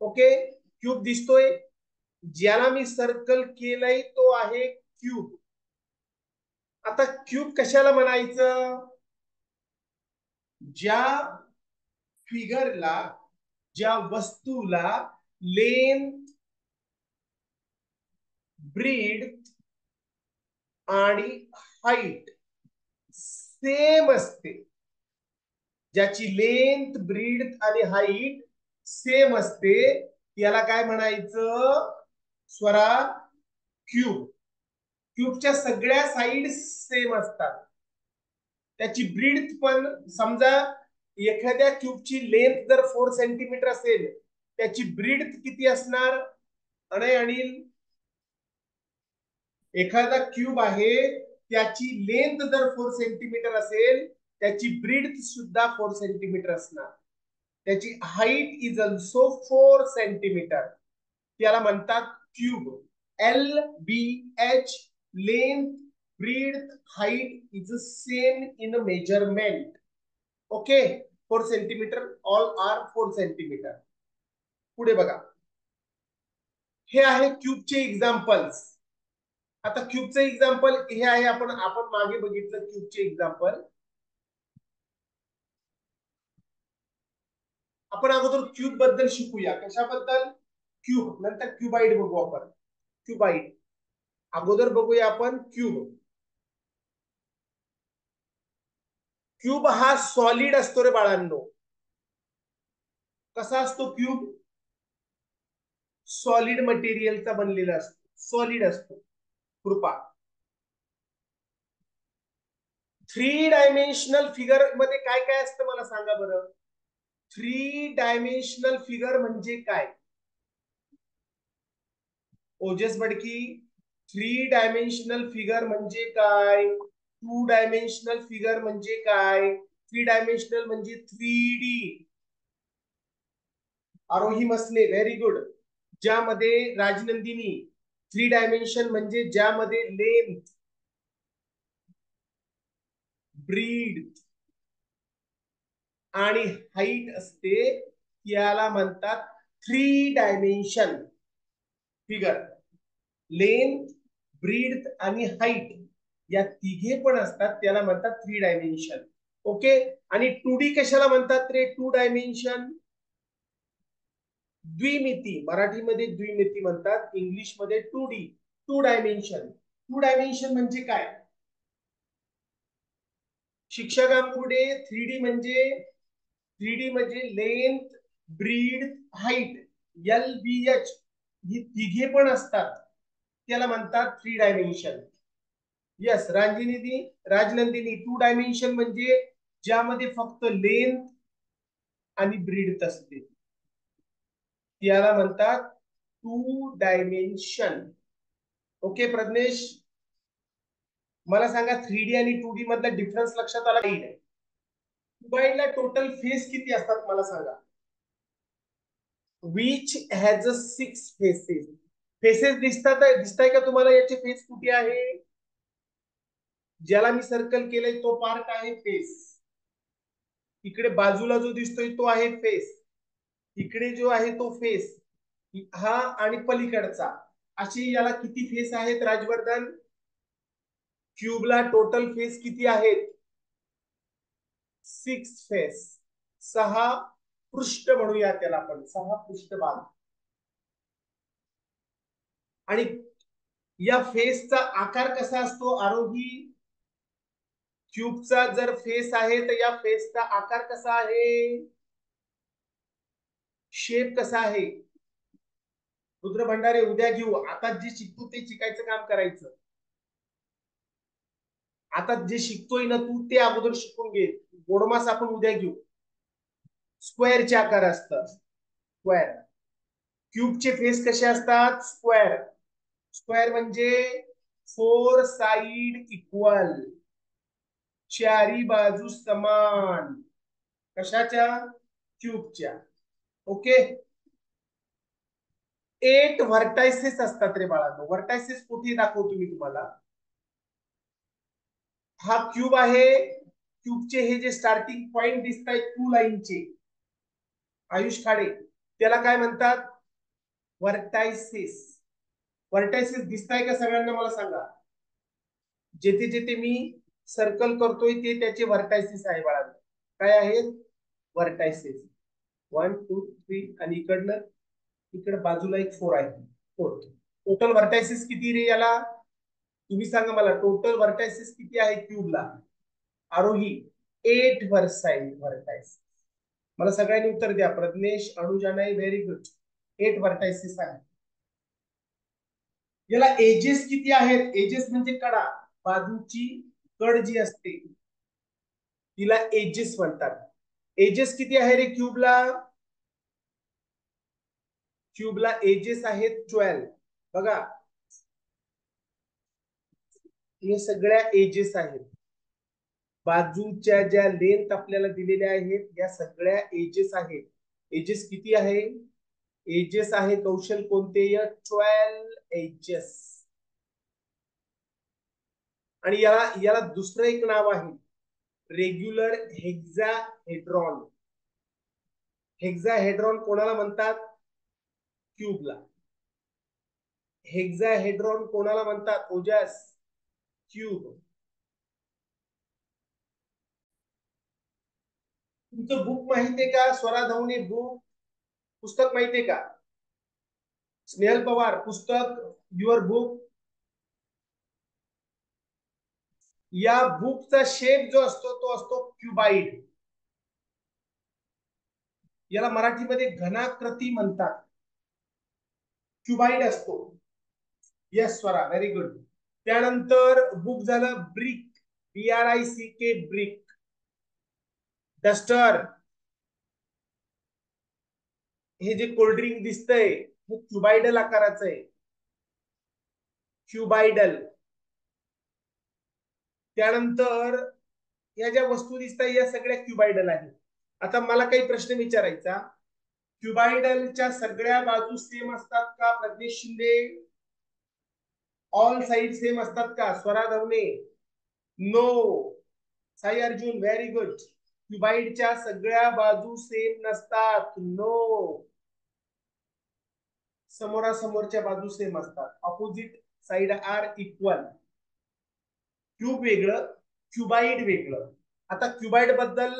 Okay, cube दिसतोय. ज्याला मी circle केलंय तो आहे क्यूब. आता क्यूब कशाला म्हणायचं? ज्या फिगरला, ज्या वस्तूला लेंथ, ब्रीड आणि हाईट सेम असते, ज्याची लेंथ, ब्रीड आणि हाईट सेम असते, याला काय म्हणायचं? स्वरा, क्यूब. क्यूबच्या सगळ्या साइड सेम असतात. त्याची ब्रीड पण, समजा एखाद्या क्यूबची लेंथ जर 4 सेंटीमीटर असेल, त्याची ब्रीड किती असणार? अनिल, एखादा क्यूब आहे त्याची लेंथ जर 4 सेंटीमीटर असेल, त्याची ब्रीड सुद्धा 4 सेंटीमीटर असणार. त्याची हाईट इज ऑल्सो 4 सेंटीमीटर. त्याला म्हणतात cube. LBH, length, breadth, height is same in measurement. Okay, 4 centimetre, all are 4 centimetre. पुढे बघा, हे आहे क्यूबचे एक्झाम्पल्स. आता क्यूबचे एक्झाम्पल हे आहे, आपण मागे बघितलं क्यूबचे एक्झाम्पल. आपण अगोदर क्यूब बद्दल शिकूया. कशाबद्दल? क्यूब. नंतर क्यूबाइड बघू आपण. क्यूबाइड अगोदर बघूया आपण क्यूब. क्यूब हा सॉलिड असतो रे बाळांनो. कसा असतो क्यूब? सॉलिड मटेरियलचा बनलेला असतो, सॉलिड असतो. कृपा 3 डायमेन्शनल फिगर मध्ये काय काय असतं मला सांगा बरं. 3 डायमेन्शनल फिगर म्हणजे काय? ओजस बडकी, 3 डायमेन्शनल फिगर म्हणजे काय? 2 डायमेन्शनल फिगर म्हणजे काय? 3 डायमेन्शनल म्हणजे 3D. आरोही मसले, व्हेरी गुड. ज्यामध्ये राजनंदिनी, 3 डायमेन्शन म्हणजे ज्यामध्ये लेंथ, ब्रीड आणि हाईट असते, याला म्हणतात 3 डायमेन्शन फिगर. लेंथ, ब्रीड आणि हाईट या तिघे पण असतात, त्याला म्हणतात 3 डायमेन्शन. ओके. आणि 2D कशाला म्हणतात रे? 2 डायमेन्शन द्विमिती, मराठीमध्ये द्विमिती म्हणतात, इंग्लिश मध्ये 2D, 2 डायमेन्शन. 2 डायमेन्शन म्हणजे काय? शिक्षकांपुढे 3D म्हणजे लेंथ, ब्रीड, हाईट, LBH ही तिघे पण असतात, त्याला म्हणतात 3 डायमेन्शन. यस राजनंदिनी, 2 डायमेन्शन म्हणजे ज्यामध्ये फक्त लेंथ आणि ब्रीड असते, त्याला म्हणतात 2 डायमेन्शन. ओके प्रज्ञेश, मला सांगा 3D आणि 2D मधला डिफरन्स लक्षात आला नाही? क्यूबाइडला टोटल फेस किती असतात मला सांगा. Which has 6 faces. फेसेस दिसताय का तुम्हाला? याचे फेस कुठे आहे? ज्याला मी सर्कल केलंय तो पार्ट आहे फेस. इकडे बाजूला जो दिसतोय तो आहे फेस. इकडे जो आहे तो फेस, हा आणि पलीकडचा, अशी याला किती फेस आहेत राजवर्धन? क्यूबला टोटल फेस किती आहेत? 6 फेस. 6 पृष्ठ म्हणूया त्याला आपण, 6 पृष्ठभाग. आणि या फेसचा आकार कसा असतो आरोही? क्यूबचा जर फेस आहे तर या फेसचा आकार कसा आहे? शेप कसा आहे? रुद्र भंडारे उद्या घेऊ. आता जे शिकतो ते शिकायचं काम करायचं. आता जे शिकतोय ना तू, ते अगोदर शिकून घे. गोडमास आपण उद्या घेऊ. स्क्वेअरचे आकार असतात, स्क्वेअर. क्यूबचे फेस कसे असतात? स्क्वेअर. स्क्वेअर म्हणजे 4 साइड इक्वल, चारी बाजू समान. कशाच्या? क्यूबच्या. ओके. 8 व्हर्टायसेस असतात रे बाळांनो. व्हर्टायसेस कुठे दाखवतो मी तुम्हाला. हा क्यूब आहे. क्यूबचे हे जे स्टार्टिंग पॉइंट दिसत आहेत 2 लाईनचे, आयुष खाडे, त्याला काय म्हणतात? व्हर्टायसिस. व्हर्टायसिस दिसताय का सगळ्यांना? मला सांगा. जेथे जेथे मी सर्कल करतोय ते त्याचे व्हर्टायसिस आहे बाळा. काय आहेत? व्हर्टायसिस. 1 2 3 आणि इकडे बाजूला एक 4 आहे. 4. टोटल व्हर्टायसिस किती रे याला? तुम्ही सांगा मला, टोटल व्हर्टायसिस किती आहे क्यूबला? आरोही 8 व्हर्टायसिस. मला सगळ्यांनी उत्तर द्या. प्रज्ञेश, अनुजानाई, व्हेरी गुड. 8 व्हर्टायसिस आहे. याला एजेस किती आहेत? एजेस म्हणजे कडा, बाजूची कड जी असते तिला एजेस म्हणतात. एजेस किती आहे रे क्यूबला? क्यूबला एजेस आहेत 12. बघा, हे सगळ्या एजेस आहेत. बाजूच्या ज्या लेंथ आपल्याला दिलेल्या आहेत या सगळ्या एजेस आहेत. एजेस किती आहे? एजेस आहे कौशल कोणते? 12 एजेस. आणि याला दुसरं एक नाव आहे, रेग्युलर हेक्साहेड्रॉन. हेक्साहेड्रॉन कोणाला म्हणतात? क्यूबला. हेक्साहेड्रॉन कोणाला म्हणतात? ओजस, क्यूब. तुमचं बुक माहितीये का? स्वरा धवणे बुक, पुस्तक माहितीये का? स्नेहल पवार पुस्तक, युअर बुक. या बुकचा शेप जो असतो तो असतो क्युबाइड. याला मराठीमध्ये घनाकृती म्हणतात. क्युबाइड असतो. Yes Swara, very good. त्यानंतर बुक झालं ब्रिक, BRICK, ब्रिक. डस्टर, हे जे कोल्ड्रिंक दिसतंय हे क्युबाइडल आकाराचं आहे. क्युबाइडल. त्यानंतर या ज्या वस्तू दिसतात या सगळ्या क्युबाइडल आहेत. आता मला काही प्रश्न विचारायचा. क्युबाइडलच्या सगळ्या बाजू सेम असतात का Pragnesh Shinde? All side same असतात का? Swara Dhawane no. Sai Arjun very good. क्युबाइडच्या सगळ्या बाजू सेम नसतात. नो. समोरासमोरच्या बाजू सेम असतात. Opposite side are equal. Cube वेगळं, क्युबाइड वेगळं. आता क्युबाइड बद्दल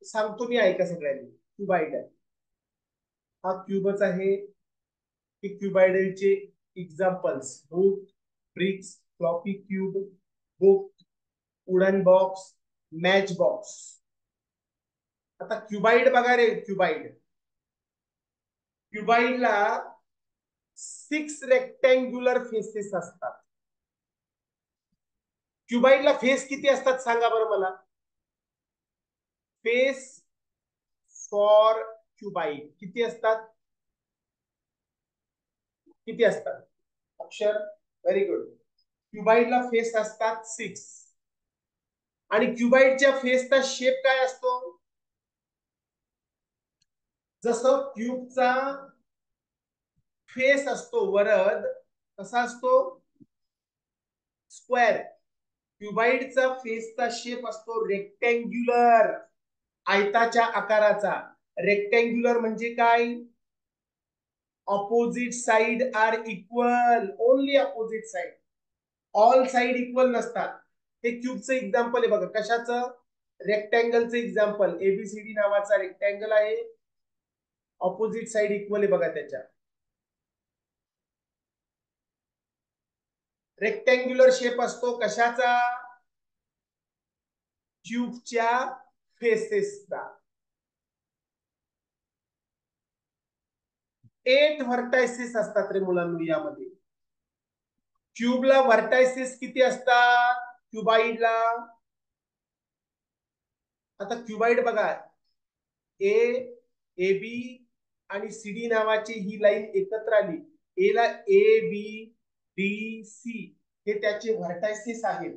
सांगतो मी, ऐका सगळ्यांनी. क्युबाइड हा क्यूबच आहे. की क्युबाइडचे examples: book, bricks, floppy cube, book, wooden box, match box. आता क्युबाइड बघा रे. क्युबाइडला 6 रेक्टँग्युलर फेसेस असतात. क्युबाइडला फेस किती असतात सांगा बरं मला? फेस फॉर क्युबाइड किती असतात? किती असतात? अक्षर, व्हेरी गुड. क्युबाइडला फेस असतात 6. आणि क्युबाइडच्या फेसचा शेप काय असतो? जसं क्यूबचा फेस असतो वरद, कसा असतो? स्क्वेअर. क्युबाइडचा फेसचा शेप असतो रेक्टँग्युलर, आयताच्या आकाराचा. रेक्टँग्युलर म्हणजे काय? Opposite side are equal. Only opposite side. All side equal नसतात. हे क्यूबचं एक्झाम्पल आहे बघा. कशाचं? रेक्टँगलचं एक्झाम्पल. ABCD नावाचा रेक्टँगल आहे. ऑपोजिट साइड इक्वल आहे बघा त्याच्या. रेक्टँग्युलर शेप असतो कशाचा? क्यूबच्या फेसेसचा. 8 व्हर्टायसिस असतात रे मुलांनो यामध्ये. क्यूबला व्हर्टायसिस किती असतात? क्युबाइडला आता क्युबाइड बघा, AB आणि CD नावाची ही लाईन एकत्र आली. ए ला ABDC हे त्याचे व्हर्टायसिस आहेत.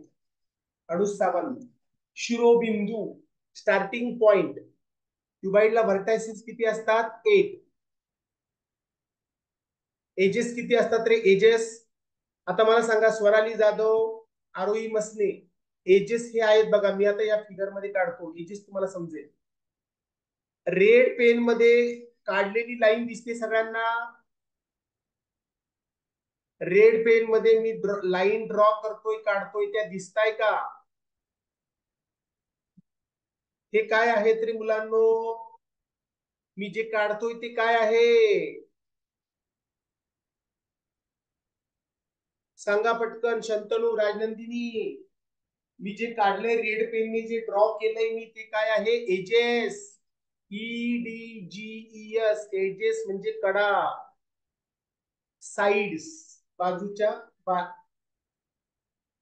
58 शिरोबिंदू, स्टार्टिंग पॉइंट. क्युबाइडला व्हर्टायसिस किती असतात? 8. एजेस किती असतात रे? एजेस आता मला सांगा. स्वराली जाधव, आरोही मसने, एजेस हे आहेत बघा. मी आता या फिगर मध्ये काढतो. एजेस तुम्हाला समजेल. रेड पेन मध्ये काढलेली लाईन दिसते सगळ्यांना? रेड पेन मध्ये मी लाईन ड्रॉ करतोय, काढतोय, त्या दिसताय का? हे काय आहेत रे मुलांनो? मी जे काढतोय ते काय आहे? सांगा पटकन. शंतनू, राजनंदिनी, मी जे काढलंय रेड पेनने, जे ड्रॉ केलंय मी, ते काय आहे? एजेस. EDGES. एजेस म्हणजे कडा, साइड्स, बाजूच्या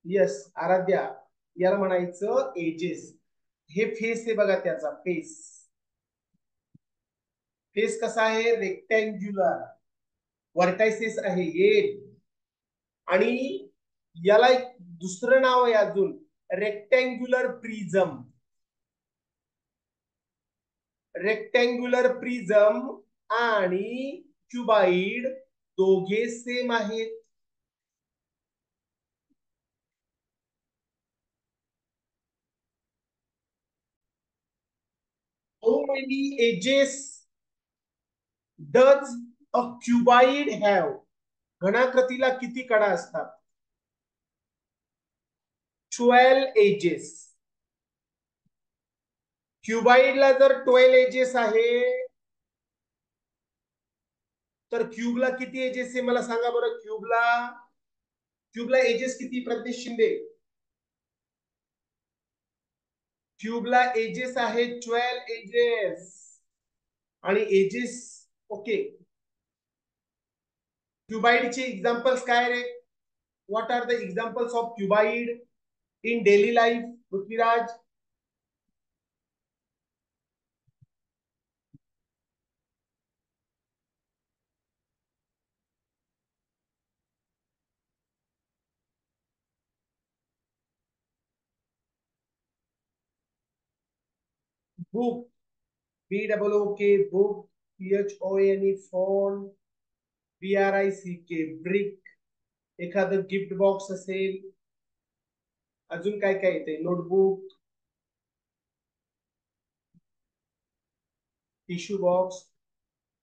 यस आराध्या, याला म्हणायचं एजेस. हे फेस आहे बघा, त्याचा फेस. फेस कसा आहे? रेक्टँग्युलर. व्हर्टायसेस आहे हे. आणि याला एक दुसरं नाव आहे अजून, रेक्टँग्युलर प्रिझम. रेक्टँग्युलर प्रिझम आणि क्युबाइड दोघे सेम आहेत. How many edges does a cuboid have? घनाकृतीला किती कडा असतात? 12 एजेस. क्युबाइडला जर 12 एजेस आहे, तर क्यूबला किती एजेस आहे मला सांगा बरं? क्यूबला एजेस किती प्रज्ञेश शिंदे? क्यूबला एजेस आहे 12 एजेस. आणि एजेस, ओके. क्युबाइडचे एक्झाम्पल्स काय रे? What are the examples of cuboid in daily life, Prithviraj? Book, BOOK, book. PHONE, phone. BRICK, brick. एखादं गिफ्ट बॉक्स असेल. अजून काय काय येते? Notebook, tissue box.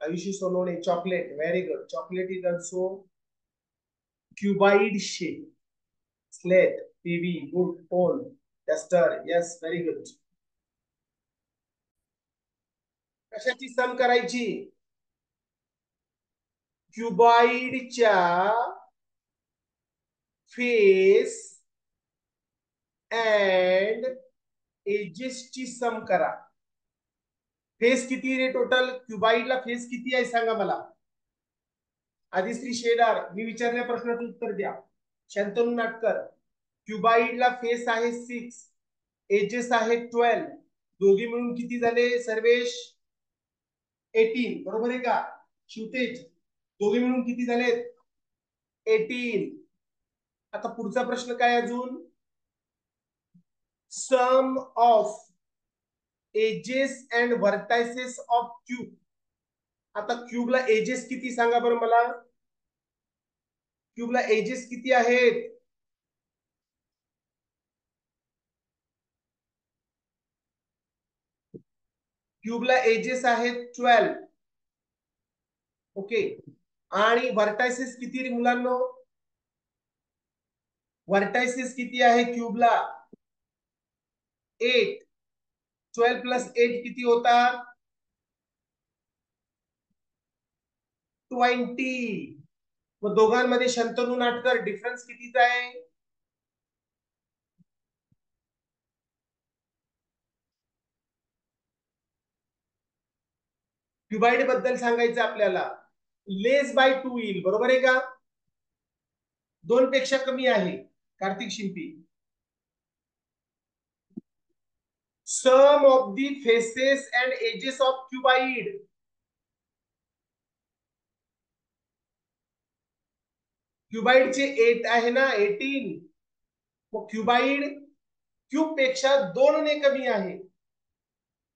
Ayushi Sonawane, chocolate. Very good. Chocolate is also cuboid shape. Slate, TV, book, phone, duster. Yes, very good. कशाची sum करायची? क्युबाइडच्या face and एजेसची सम करा. Face किती रे टोटल? क्युबाइडला फेस किती आहे सांगा मला. आदिश्री शेदार, मी विचारल्या प्रश्नाचं उत्तर द्या. शंतनू नाटकर, क्युबाइडला फेस आहे 6, एजेस आहे 12, दोघे मिळून किती झाले सर्वेश? 18, बरोबर आहे का? शिवतेज, दोघे मिळून किती झालेत? 18. आता पुढचा प्रश्न काय अजून? Sum of edges and vertices of cube. आता क्यूबला एजेस किती सांगा बरं मला? क्यूबला एजेस किती आहेत? क्यूबला एजेस आहेत 12. ओके. आणि व्हर्टायसेस किती रे मुलांनो? व्हर्टायसेस किती आहे क्यूबला? 8. 12 प्लस 8 किती होतात? 20. मग दोघांमध्ये शंतनू नाटकर डिफरन्स कितीचा आहे? क्युबाइड बद्दल सांगायचं आपल्याला, लेस बाय 2 येईल, बरोबर आहे का? 2 पेक्षा कमी आहे. Kartik Shimpi, sum of the faces and edges of cuboid. क्युबाइडचे 8 आहे ना, 18. मग क्युबाइड क्यूब पेक्षा 2 ने कमी आहे,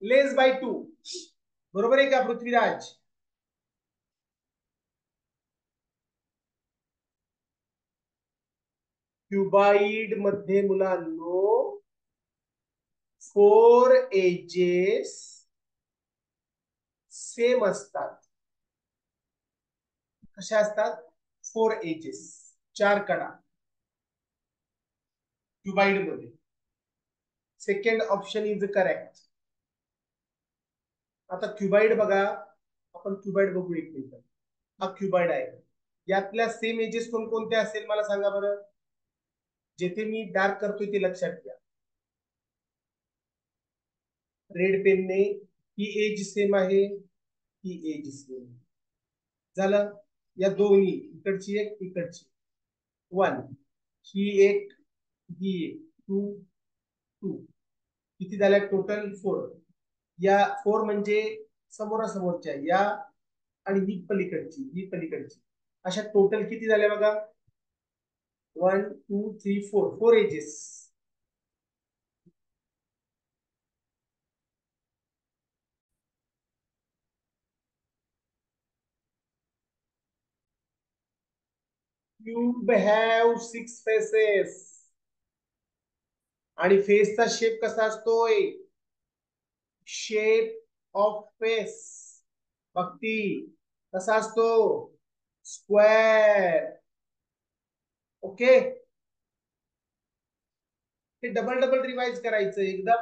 लेस बाय 2. बरोबर आहे का पृथ्वीराज? क्युबाइड मध्ये मुलांनो 4 एजेस सेम असतात. कशा असतात? 4 एजेस. 4 कडा क्युबाइड मध्ये. Second option is correct. आता क्युबाइड बघा, आपण क्युबाइड बघू एक मिनिट. हा क्युबाइड आहे. यातल्या सेम एजेस कोणकोणत्या असेल मला सांगा बरं. जेथे मी डार्क करतोय ते लक्षात घ्या. रेड पेनने ही एज सेम आहे, ही एज सेम झालं. या दोन्ही इकडची एक इकडची 1, ही एक ही एक 2 2 किती झाल्या टोटल 4. या 4 म्हणजे समोरासमोरच्या या आणि ही पलीकडची ही पलीकडची, अशा टोटल किती झाल्या बघा. 1 2 3 4 4 एजेस. Cube have 6 faces. आणि फेसचा शेप कसा असतोय. शेप ऑफ फेस भक्ती कसा असतो. स्क्वेअर. ओके. हे डबल डबल रिवाइज करायचं. एकदा